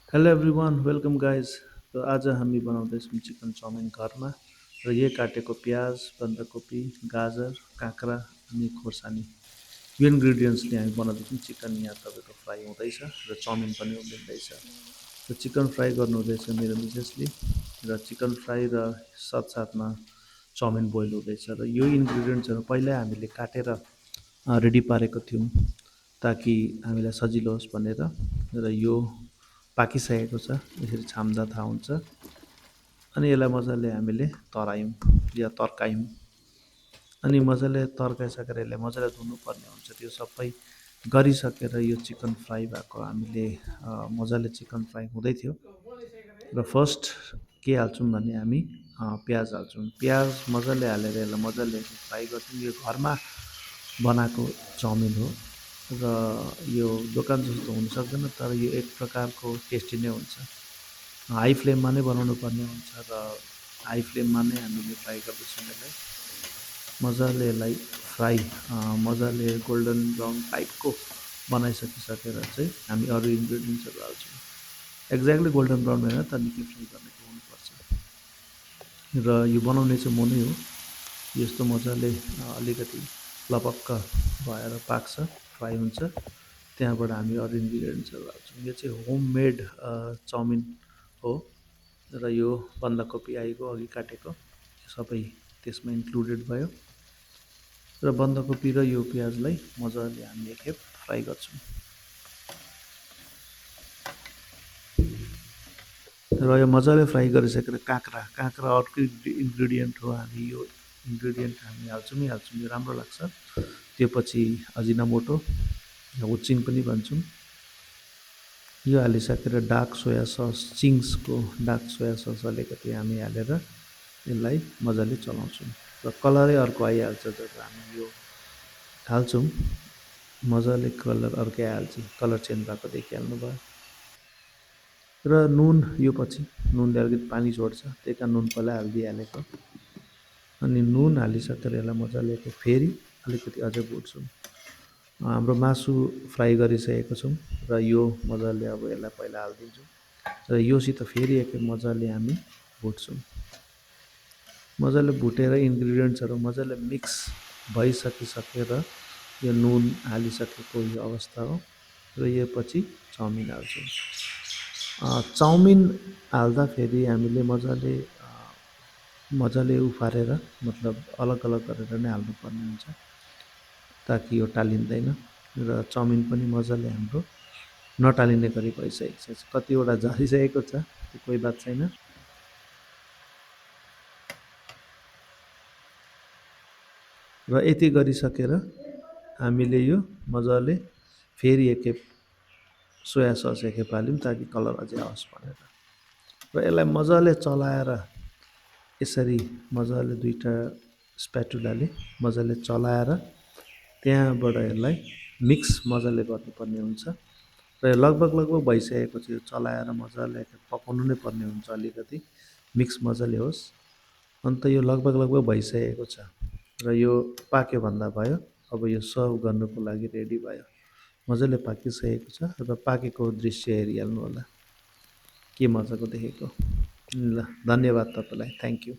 Hello everyone welcome guys. र आज हामी बनाउँदैछौँ चिकन चाउमिन घरमा। र यही काटेको प्याज, बन्दाकोपी, गाजर, काँक्रा अनि खोर्सानी यो इन्ग्रिडियन्ट्सले हामी बनाउँदैछौँ। चिकन यहाँ तपाईँको फ्राई हुँदैछ र चाउमिन पनि उम्लिँदैछ। र चिकन फ्राई गर्नु हुँदैछ मेरो मिसेसले, र चिकन फ्राई र साथसाथमा चाउमिन बोइल हुँदैछ। र यो इन्ग्रिडियन्ट्सहरू पहिल्यै हामीले काटेर रेडी पारेको थियौँ ताकि हामीलाई सजिलो होस् भनेर। र यो पाकिसकेको छ, यसरी छाम्दा थाहा हुन्छ। अनि यसलाई मजाले हामीले तरायौँ या तर्कायौँ। अनि मजाले तर्काइसकेर यसलाई मजाले धुनुपर्ने हुन्छ। त्यो सबै गरिसकेर यो चिकन फ्राई भएको हामीले मजाले चिकन फ्राई हुँदै थियो। र फर्स्ट के हाल्छौँ भने हामी प्याज हाल्छौँ। प्याज मजाले हालेर यसलाई मजाले फ्राई गर्छौँ। यो घरमा बनाएको चाउमिन हो र यो दोकान जस्तो हुन सक्दैन, तर यो एक प्रकारको टेस्टी नै हुन्छ। हाई फ्लेममा नै बनाउनु पर्ने हुन्छ र हाई फ्लेममा नै हामीले फ्राई गर्दैछौँ यसलाई। मजाले यसलाई फ्राई मजाले गोल्डन ब्राउन टाइपको बनाइसकिसकेर चाहिँ हामी अरू इन्ग्रिडियन्ट्सहरू हाल्छौँ। एक्ज्याक्टली गोल्डन ब्राउन होइन, तर निकै फ्राई गरेको हुनुपर्छ। र यो बनाउने चाहिँ म नै हो। यस्तो मजाले अलिकति लपक्क भएर पाक्छ, फ्राई हुन्छ। त्यहाँबाट हामी अरू इन्ग्रिडियन्ट्सहरू हाल्छौँ। यो चाहिँ होममेड चाउमिन हो। र यो बन्दाकोपी आइगयो अघि काटेको, यो सबै त्यसमा इन्क्लुडेड भयो। र बन्दाकोपी र यो प्याजलाई मजाले हामी एकखेप फ्राई गर्छौँ। र यो मजाले फ्राई गरिसकेर काँक्रा काँक्रा अर्को इन्ग्रिडियन्ट हो। हामी यो इन्ग्रिडियन्ट हामी हाल्छौँ नै हाल्छौँ, यो राम्रो लाग्छ। त्यो पछि अजिनामोटो या हुचिङ पनि भन्छौँ, यो हालिसकेर डार्क सोया सस, चिङ्सको डार्क सोया सस अलिकति हामी हालेर यसलाई मजाले चलाउँछौँ। र कलरै अर्को आइहाल्छ जब हामी यो हाल्छौँ। मजाले कलर अर्कै आइहाल्छ, कलर चेन्ज भएको देखिहाल्नु भयो। र नुन यो पछि, नुनले अलिकति पानी छोड्छ, त्यही कारण नुन पहिला हालिदिइहालेको। अनि नुन हालिसकेर यसलाई मजाले फेरि अलिकति अझै भुट्छौँ। हाम्रो मासु फ्राई गरिसकेको छौँ र यो मजाले अब यसलाई पहिला हालिदिन्छौँ र योसित फेरि एकखेप मजाले हामी भुट्छौँ। मजाले भुटेर इन्ग्रिडियन्ट्सहरू मजाले मिक्स भइसकिसकेर यो नुन हालिसकेको यो अवस्था हो। र यो पछि चाउमिन हाल्छौँ। चाउमिन हाल्दाखेरि हामीले मजाले उफारेर, मतलब अलग अलग गरेर नै हाल्नुपर्ने हुन्छ ताकि यो टालिँदैन। र चाउमिन पनि मजाले हाम्रो नटालिने गरी भइसकेको छ। कतिवटा झरिसकेको छ, त्यो कोही बात छैन। र यति गरिसकेर हामीले यो मजाले फेरि एकखेप सोया सस एकखेप हाल्यौँ ताकि कलर अझै आओस् भनेर। र यसलाई मजाले चलाएर, यसरी मजाले दुईवटा स्प्याटुलाले मजाले चलाएर त्यहाँबाट यसलाई मिक्स मजाले गर्नुपर्ने हुन्छ। र यो लगभग लगभग भइसकेको छ। यो चलाएर मजाले पकाउनु नै पर्ने हुन्छ, अलिकति मिक्स मजाले होस्। अन्त यो लगभग लगभग भइसकेको छ र यो पाक्यो भन्दा भयो। अब यो सर्भ गर्नुको लागि रेडी भयो। मजाले पाकिसकेको छ र पाकेको दृश्य हेरिहाल्नु होला, के मजाको देखेको। ल, धन्यवाद तपाईँलाई, थ्याङ्क यू।